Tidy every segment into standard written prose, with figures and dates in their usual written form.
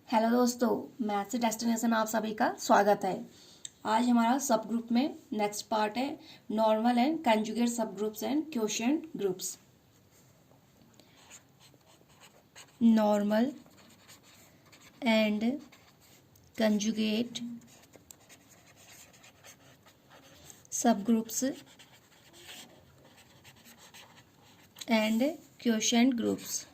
Hello दोस्तों, maths destination आप सभी का स्वागत है। आज हमारा सब ग्रुप में नेक्स्ट पार्ट है नॉर्मल एंड कंजुगेट सब groups and quotient groups. Normal and conjugate सब ग्रुप्स एंड क्वोशिएंट ग्रुप्स।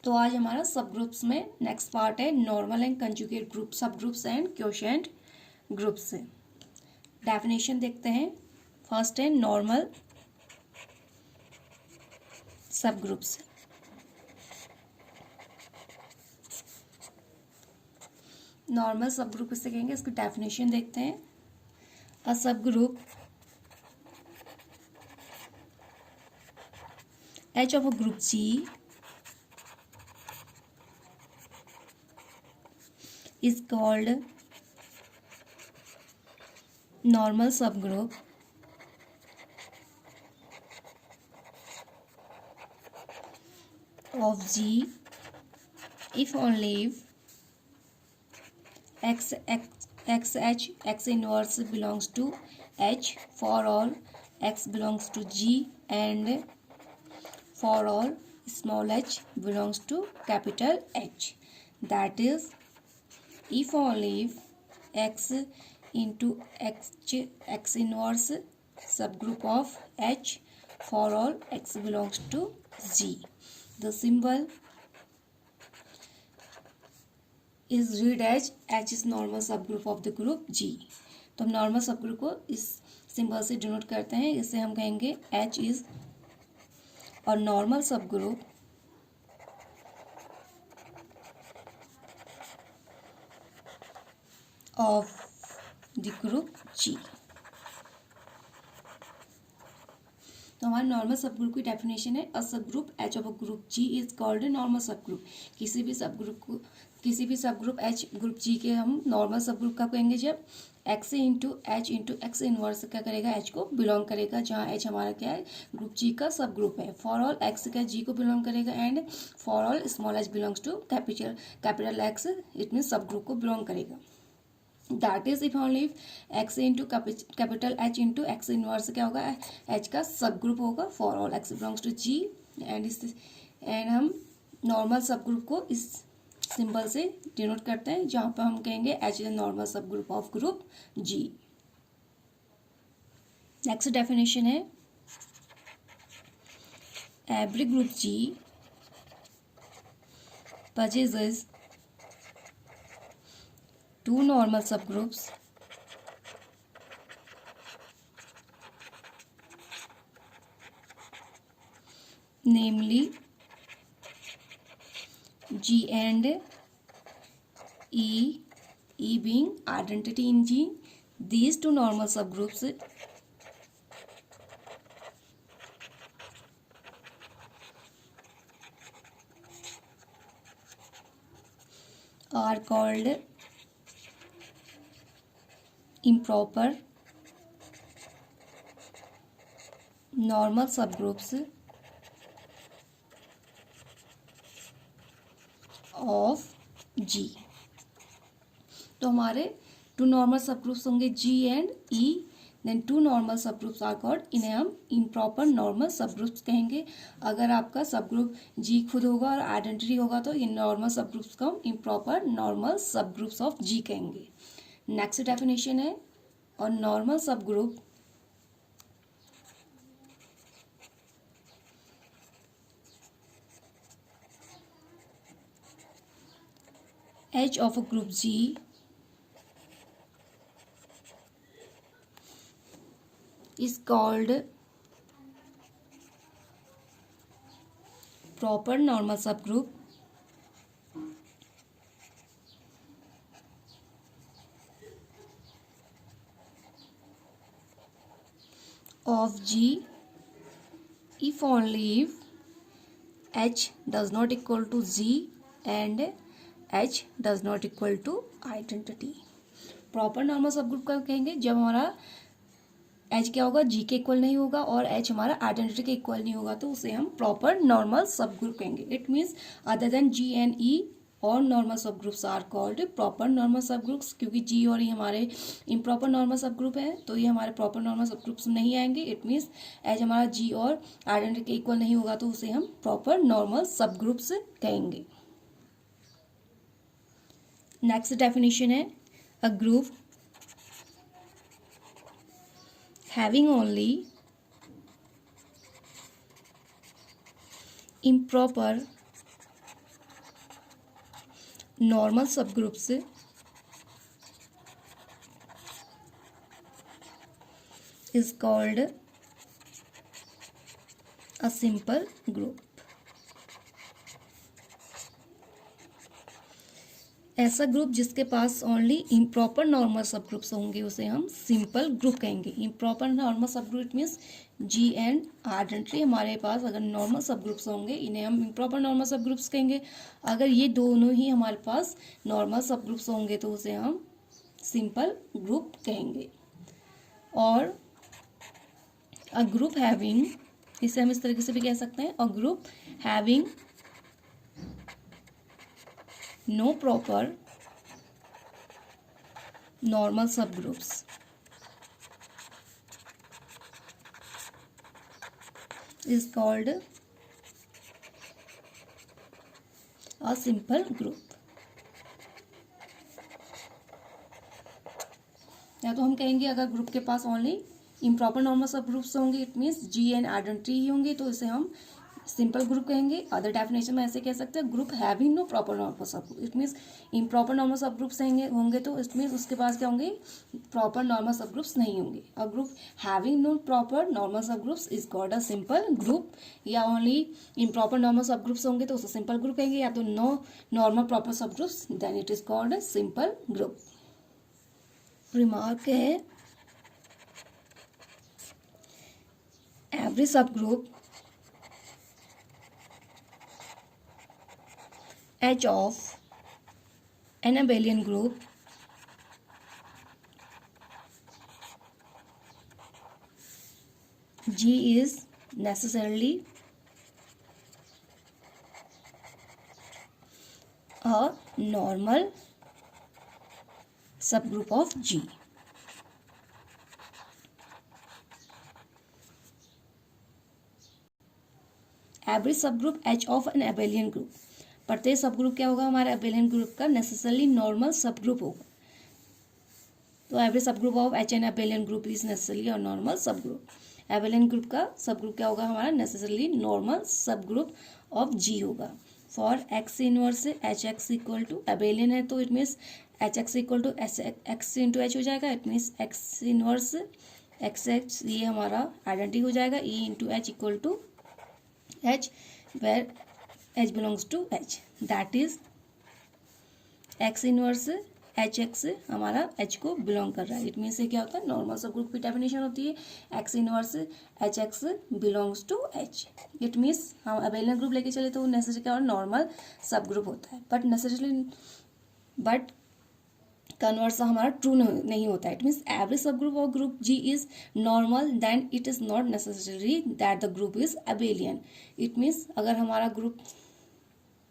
तो आज हमारा सब ग्रुप्स में नेक्स्ट पार्ट है नॉर्मल एंड कंजुगेट ग्रुप सब groups and quotient groups. Definition देखते हैं। फर्स्ट है नॉर्मल सब ग्रुप्स। नॉर्मल सब ग्रुप किससे कहेंगे, इसकी डेफिनेशन देखते हैं। अ सब group H of a group G is called normal subgroup of G if only if X inverse belongs to H for all X belongs to G and for all small h belongs to capital H. That is, if only if X into X inverse subgroup of H for all X belongs to G. The symbol is read as H is normal subgroup of the group G. तो हम normal subgroup को इस symbol से denote करते हैं। इसे हम कहेंगे H इज और normal subgroup of the group G। तो हमारे नॉर्मल सबग्रुप की डेफिनेशन है, a subgroup H of a group G is called a normal subgroup. किसी भी सबग्रुप H ग्रुप G के हम नॉर्मल सबग्रुप का कहेंगे जब X इंटू X इनवर्स क्या करेगा, H को बिलोंग करेगा, जहाँ H हमारा क्या है, ग्रुप G का सब ग्रुप है। फॉर ऑल X क्या G को बिलोंग करेगा and for all small h belongs to capital X it mean subgroup को बिलोंग करेगा। That is if only X into capital H into X inverse क्या होगा, H का subgroup होगा for all X belongs to G and हम normal subgroup को इस symbol से डिनोट करते हैं, जहाँ पर हम कहेंगे H is normal subgroup of group G। Next definition है, every group G possesses two normal subgroups namely G and E being identity in G. These two normal subgroups are called improper normal subgroups of G। तो हमारे to normal subgroups होंगे G and E, then two normal subgroups are called, इन्हें हम improper normal सबग्रुप्स कहेंगे। अगर आपका subgroup G खुद होगा और आइडेंटिटी होगा तो इन नॉर्मल सबग्रुप्स को हम इम्प्रॉपर नॉर्मल सबग्रुप्स ऑफ G कहेंगे। नेक्स्ट डेफिनेशन है, और normal subgroup H of a group G is called proper normal subgroup of G if only if H does not equal to G and H does not equal to identity। Proper normal subgroup का कहेंगे जब हमारा H क्या होगा, जी के equal नहीं होगा और एच हमारा आइडेंटिटी के इक्वल नहीं होगा, तो उसे हम प्रॉपर नॉर्मल सब ग्रुप कहेंगे. It means other than G and E और normal subgroups are called proper normal subgroups. क्योंकि जी और ई हमारे इम्प्रॉपर नॉर्मल सब ग्रुप है, तो ये हमारे प्रॉपर नॉर्मल सब ग्रुप्स नहीं आएंगे. इट मीन्स एज हमारा जी और आइडेंटिटी के इक्वल नहीं होगा, तो उसे हम प्रॉपर नॉर्मल सब ग्रुप्स कहेंगे. नेक्स्ट डेफिनेशन है a group having only improper normal subgroups is called a simple group. ऐसा ग्रुप जिसके पास only improper normal subgroups होंगे उसे हम सिंपल ग्रुप कहेंगे. Improper normal subgroup means G and identity हमारे पास अगर नॉर्मल सब ग्रुप्स होंगे इन्हें हम इम्प्रॉपर नॉर्मल सब ग्रुप्स कहेंगे. अगर ये दोनों ही हमारे पास नॉर्मल सब ग्रुप्स होंगे तो उसे हम सिंपल ग्रुप कहेंगे. और अ ग्रुप हैविंग, इसे हम इस तरीके से भी कह सकते हैं, अ group having no proper normal subgroups is called a simple group. या तो हम कहेंगे अगर ग्रुप के पास only improper normal subgroups होंगे, it means G and identity ही होंगे, तो इसे हम सिंपल ग्रुप कहेंगे. अदर डेफिनेशन में ऐसे कह सकते हैं group having no proper normal subgroup. It means improper normal subgroups होंगे तो इट मीन्स उसके पास क्या होंगे, प्रॉपर नॉर्मल सब ग्रुप्स नहीं होंगे. A group having no proper normal subgroups is called a simple group. या only improper normal subgroups होंगे तो उसे सिंपल ग्रुप कहेंगे, या तो no normal proper subgroups then it is called a simple group. Remark है every subgroup H of an abelian group G is necessarily a normal subgroup of G. Every subgroup H of an abelian group, प्रत्येक subgroup क्या होगा, हमारा abelian group का necessarily normal subgroup होगा. तो every subgroup of H an abelian group is necessarily और normal subgroup. Abelian group का subgroup क्या होगा, हमारा necessarily normal subgroup of G होगा. For X inverse H X equal to abelian है तो it means H X equal to X into H हो जाएगा. It means X inverse X X ये हमारा आइडेंटिटी हो जाएगा. E into H equal to H where H belongs to H, that is X inverse H x हमारा H को belong कर रहा है. इट मीन्स से क्या होता है, नॉर्मल सब ग्रुप की डेफिनेशन होती है X inverse H X belongs to H. It means हम अबेलियन ग्रुप लेके चले तो वो नेसेसरी क्या, नॉर्मल सब ग्रुप होता है. बट कन्वर्स हमारा ट्रू नहीं होता है. It means every subgroup of group G is normal then it is not necessary that the group is abelian. It means अगर हमारा ग्रुप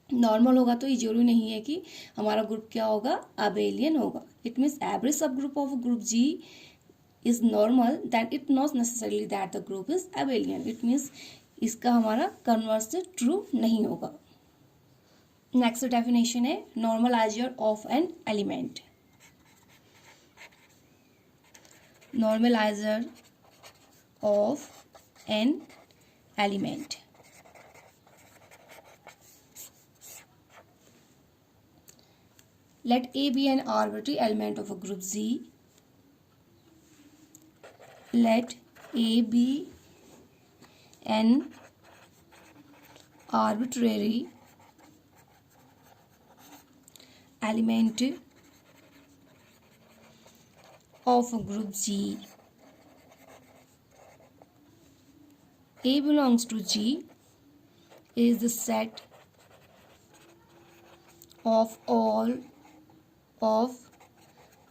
नॉर्मल होगा तो ये जरूरी नहीं है कि हमारा ग्रुप क्या होगा, अबेलियन होगा. It means every subgroup of group G is normal then it not necessarily that the group is abelian. It means इसका हमारा कन्वर्स ट्रू नहीं होगा. नेक्स्ट डेफिनेशन है normalizer of an element. Normalizer of an element. Let A be an arbitrary element of a group Z. Let A be an arbitrary element of a group G. A belongs to G is the set of all of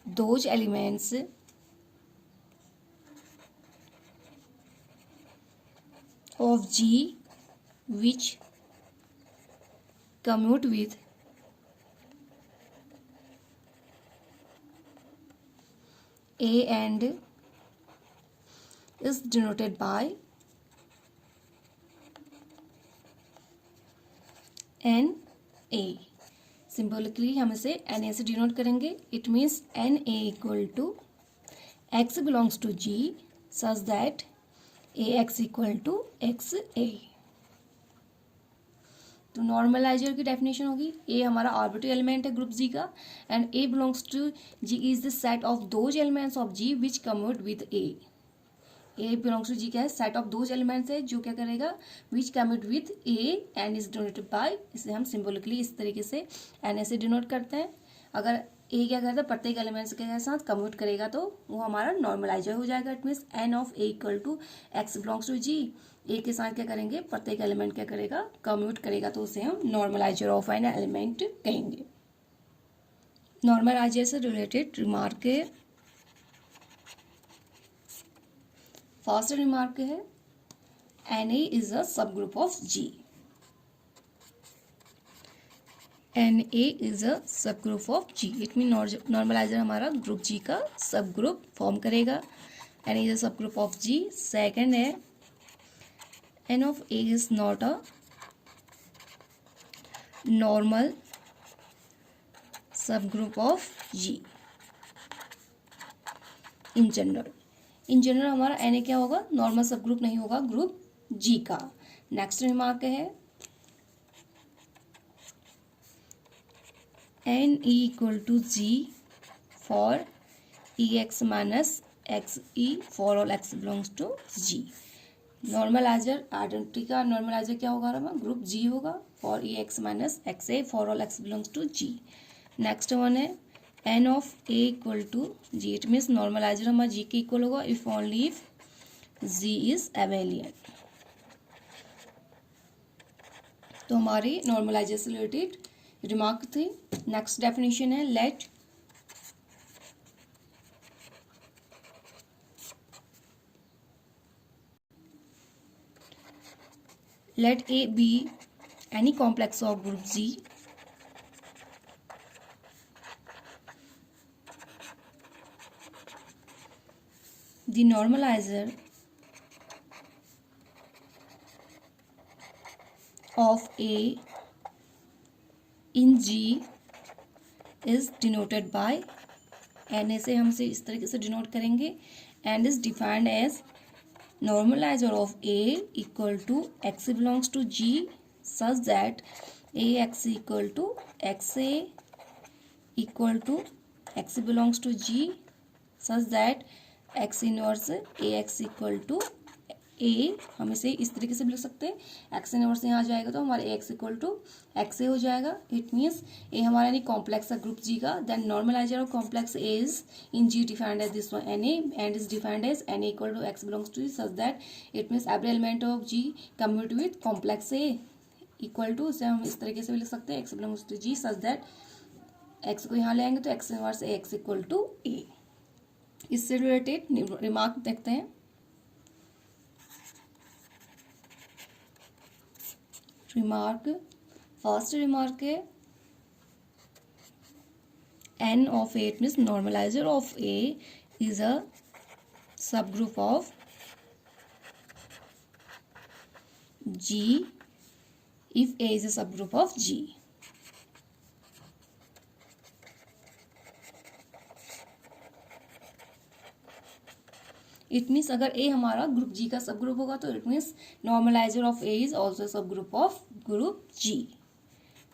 those elements of G which commute with A and is denoted by N A. Symbolically हम इसे N A से denote करेंगे. It means N A equal to X belongs to G such that A X equal to X A. तो normalizer की definition होगी, A हमारा arbitrary element है group G का, and A belongs to G is the set of those elements of G which commute with A. A belongs to G क्या है, set of those elements है जो क्या करेगा, which commute with A and is denoted by, इसे हम symbolically इस तरीके से एन ए से डिनोट करते हैं. अगर ए क्या करता है, प्रत्येक एलिमेंट्स के साथ कम्यूट करेगा तो वो हमारा नॉर्मलाइजर हो जाएगा. It means N of A equal to X belongs to G. A के साथ क्या करेंगे, प्रत्येक एलिमेंट क्या करेगा, कम्यूट करेगा, तो उसे हम नॉर्मलाइजर ऑफ एन एलिमेंट कहेंगे. नॉर्मलाइजर से रिलेटेड रिमार्क है. फर्स्ट रिमार्क है N A is a subgroup of G. N A is a subgroup of G. It mean normalizer हमारा ग्रुप जी का सब ग्रुप फॉर्म करेगा. N A is a subgroup of G. Second है N of A is not a normal subgroup of G in general. In general हमारा N A क्या होगा, normal सब group नहीं होगा group G का. Next remark है N E equal to G for E X minus X E for all X belongs to G. Normalizer identity का normalizer क्या होगा हमारा, ग्रुप जी होगा, for E X minus X A for all X belongs to G. Next one है N of A equal to G. It means normalizer हमारा G के equal होगा if only if G is abelian. तो हमारी normalizer से related remark थी. Next definition है let A be any complex of group G the normalizer of A in G is denoted by Na से हम इसे इस तरीके से डिनोट करेंगे and is defined as normalizer of A equal to x belongs to G such that Ax equal to xa equal to x belongs to G such that X inverse A X equal to A. हम इसे इस तरीके से भी लिख सकते हैं, x inverse यहाँ आ जाएगा तो हमारे ए एक्स इक्वल टू एक्स ए हो जाएगा. इट मीन्स ए हमारा यानी कॉम्प्लेक्स है ग्रुप जी का. Then normalizer of complex A is in G defined as this one N A and is defined as N A equal to X belongs to such that it means every element of G commute with complex A equal to, इसे हम इस तरीके से भी लिख सकते हैं X belongs to G such that X को यहाँ ले आएंगे तो X inverse A X equal to ए. इससे रिलेटेड रिमार्क देखते हैं. रिमार्क फर्स्ट रिमार्क है N of A. It means normalizer of A is a subgroup of G if A is a subgroup of G. It means अगर A हमारा group G का subgroup होगा तो it means normalizer of A is also subgroup of group G.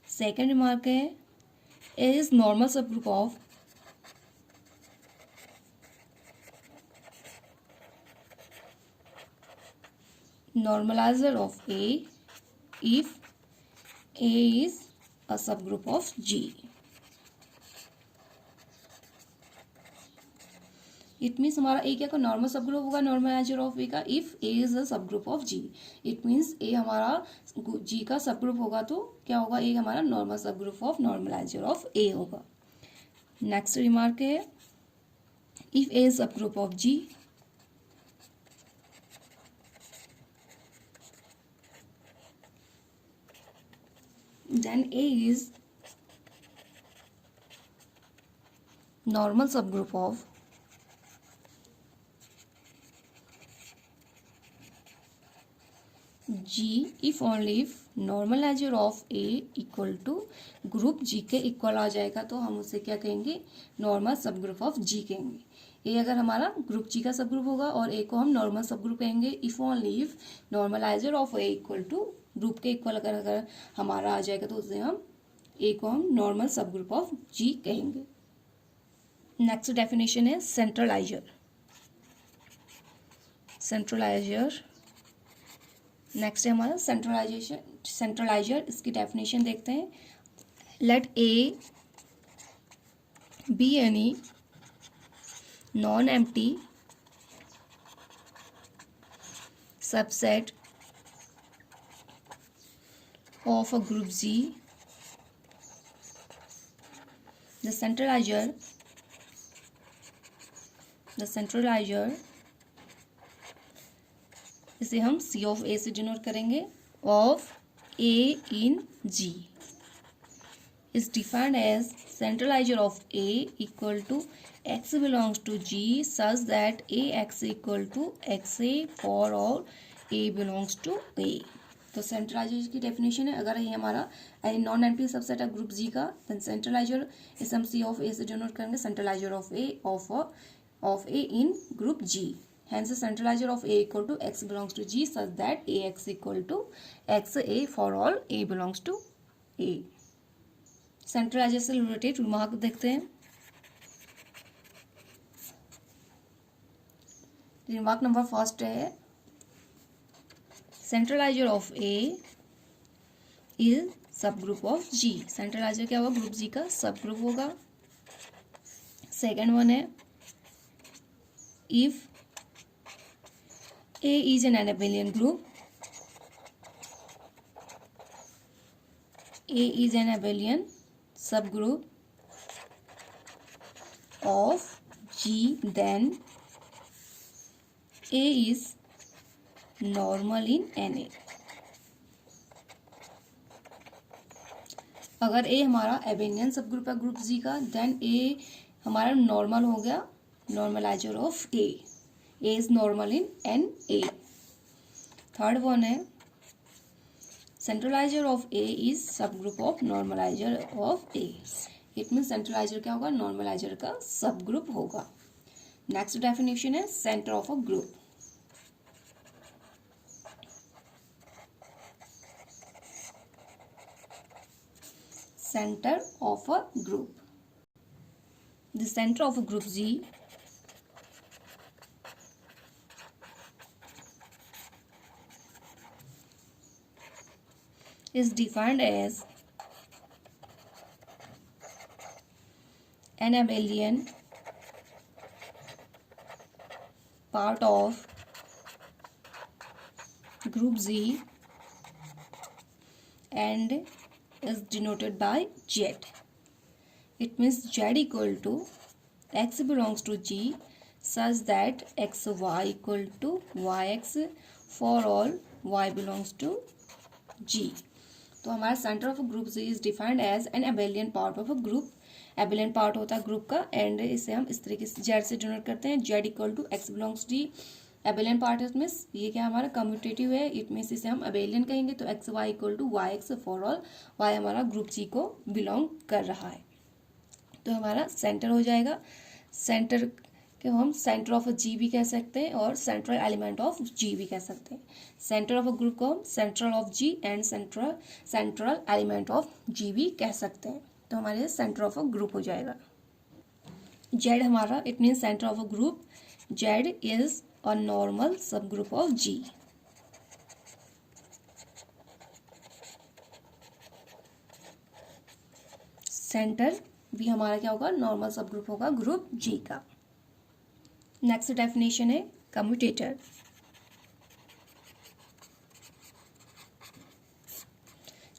Second remark है A is normal subgroup of normalizer of A if A is a subgroup of G. It means हमारा ए क्या का normal subgroup होगा normaliser of ए का if A is a subgroup of G. It means A हमारा G का subgroup होगा तो क्या होगा, ए हमारा normal subgroup of normalizer of A होगा. नेक्स्ट रिमार्क है if A is subgroup of G then A is normal subgroup of G if only if normalizer of A equal to group G के equal आ जाएगा तो हम उसे क्या कहेंगे, normal subgroup of G कहेंगे। ए अगर हमारा ग्रुप G का सब ग्रुप होगा और ए को हम नॉर्मल सब ग्रुप कहेंगे if only if normalizer of A equal to group के इक्वल अगर हमारा आ जाएगा तो उसे हम ए को हम normal subgroup of G कहेंगे। नेक्स्ट डेफिनेशन है सेंट्रलाइजर। नेक्स्ट है हमारा सेंट्रलाइजर। इसकी डेफिनेशन देखते हैं। Let A be any non empty subset of a group G. The centralizer इसे हम C ऑफ A से डिनोट करेंगे of A in G is defined as centralizer of A equal to X belongs to G such that AX equal to XA for all A belongs to A। तो सेंट्रलाइजर की definition है, अगर ये हमारा non empty subset है group G का then centralizer इसे हम C ऑफ A से डिनोट करेंगे centralizer of A of A in group G। Hence, the centralizer of A equal to X belongs to G such that AX equal to XA for all A belongs to A। सेंट्रलाइजर से related remark देखते हैं। Remark number first है centralizer of A is subgroup of G। सेंट्रलाइजर क्या होगा, group G का subgroup होगा। Second one है if A is an abelian group. A is an abelian subgroup of G, then A is normal in NA। अगर A हमारा abelian subgroup है group G का then A हमारा normal हो गया, normalizer of A। A is normal in NA। Third one है centralizer of A is subgroup of normalizer of A। It mean centralizer क्या होगा, नॉर्मलाइजर का सबग्रुप होगा। नेक्स्ट डेफिनेशन है center of a group. Center of a group, the center of a group G is defined as an abelian part of group Z and is denoted by Z। It means Z equal to X belongs to G such that XY equal to YX for all Y belongs to G। तो हमारा centre of group G is defined as an abelian part of a group. Abelian part होता है group का and इसे हम इस तरीके से जेड से डिनोट करते हैं। Z equal to X belongs D. Abelian part means ये क्या हमारा कम्यूटेटिव है, इट मीन्स इसे हम एबेलियन कहेंगे। तो X Y equal to Y X for all Y हमारा ग्रुप जी को बिलोंग कर रहा है। तो हमारा सेंटर हो जाएगा। सेंटर कि हम सेंटर ऑफ जी भी कह सकते हैं और सेंट्रल एलिमेंट ऑफ जी भी कह सकते हैं। सेंटर ऑफ अ ग्रुप को हम central of G and central element of G भी कह सकते हैं। तो हमारे सेंटर ऑफ अ ग्रुप हो जाएगा। जेड हमारा it mean centre of a group. Z is a normal subgroup of ji. Centre भी हमारा क्या होगा, नॉर्मल सब ग्रुप होगा ग्रुप जी का। नेक्स्ट डेफिनेशन है commutator.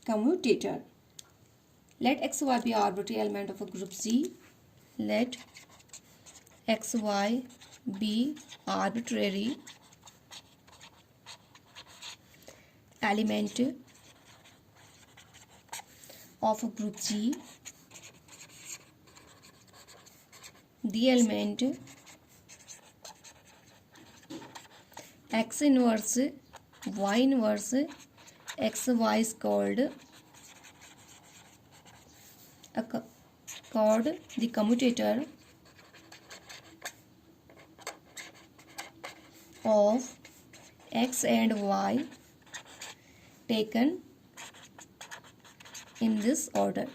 Commutator. Let xy be arbitrary element of a group Z. Let xy be arbitrary element of a group G, the element x inverse y inverse x y is called the commutator of x and y taken in this order.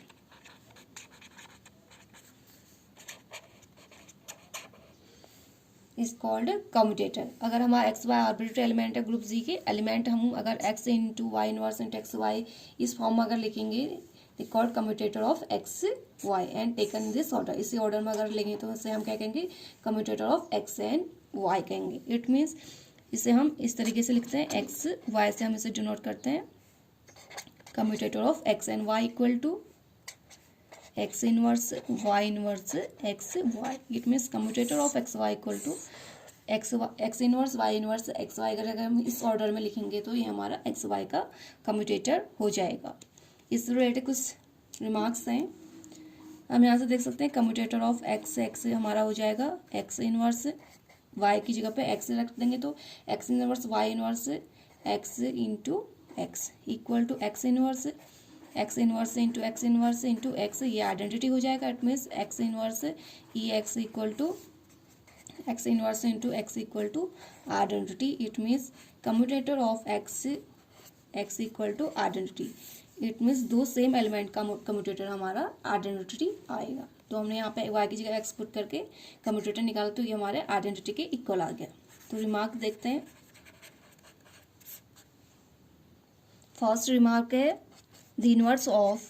Is called commutator. अगर हमारा X Y arbitrary element है group G के, element हम अगर X into Y inverse into X Y इस form में अगर लिखेंगे the called commutator of X Y and taken this order, इसी ऑर्डर में अगर लेंगे तो इसे हम क्या कहेंगे, commutator of X and Y कहेंगे। इट मीन्स इसे हम इस तरीके से लिखते हैं, एक्स वाई से हम इसे डिनोट करते हैं, commutator of X and Y equal to X inverse Y inverse X Y. It means commutator of X Y equal to X inverse Y inverse X Y. अगर हम इस ऑर्डर में लिखेंगे तो ये हमारा एक्स वाई का कम्यूटेटर हो जाएगा। इस रिलेटेड कुछ रिमार्क्स हैं, हम यहाँ से देख सकते हैं कम्यूटेटर ऑफ एक्स, एक्स हमारा हो जाएगा एक्स इनवर्स, वाई की जगह पे एक्स रख देंगे तो X inverse Y inverse X into X equal to X inverse into X inverse into X, ये आइडेंटिटी हो जाएगा। It means X inverse E X equal to X inverse into X equal to identity. It means commutator of X equal to identity. It means दो same element का commutator हमारा identity आएगा। तो हमने यहाँ पे वाई की जगह एक्स पुट करके कम्यूटेटर निकाला तो ये हमारे आइडेंटिटी के इक्वल आ गया। तो रिमार्क देखते हैं। फर्स्ट रिमार्क है the inverse of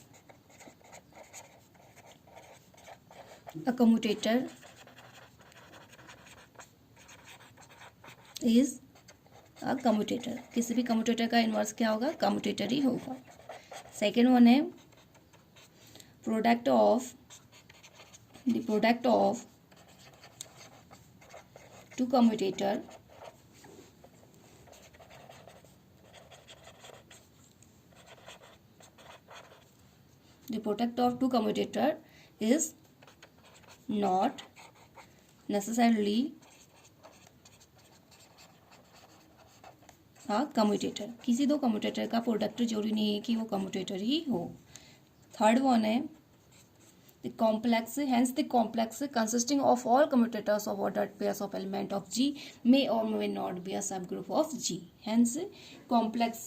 a commutator is a commutator। किसी भी कम्यूटेटर का इन्वर्स क्या होगा, कम्यूटेटर ही होगा। सेकेंड वन है product of two commutator the product of two commutator is not necessarily a commutator। किसी दो कम्यूटेटर का प्रोडक्ट जरूरी नहीं है कि वो कम्यूटेटर ही हो। थर्ड वन है the complex, hence the complex consisting of all commutators of ordered pairs of element of G may or may not be a subgroup of G। hence complex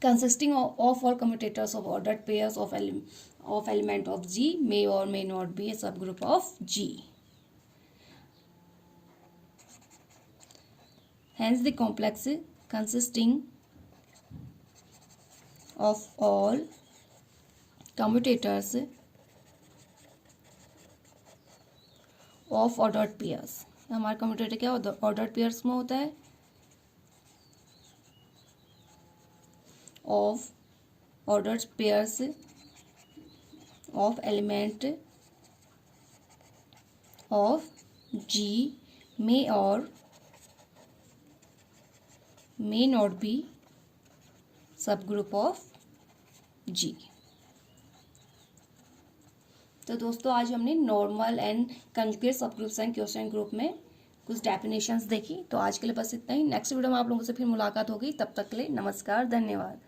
consisting of all commutators of ordered pairs of element of G may or may not be a subgroup of G। hence the complex consisting of all commutators of ordered pairs, हमारा commutator क्या ordered pairs में होता है, of ordered pairs of element of G may or may not be subgroup of G। तो दोस्तों आज हमने normal and conjugate subgroups and question group में कुछ डेफिनेशंस देखी। तो आज के लिए बस इतना ही। नेक्स्ट वीडियो में आप लोगों से फिर मुलाकात होगी। तब तक के लिए नमस्कार, धन्यवाद।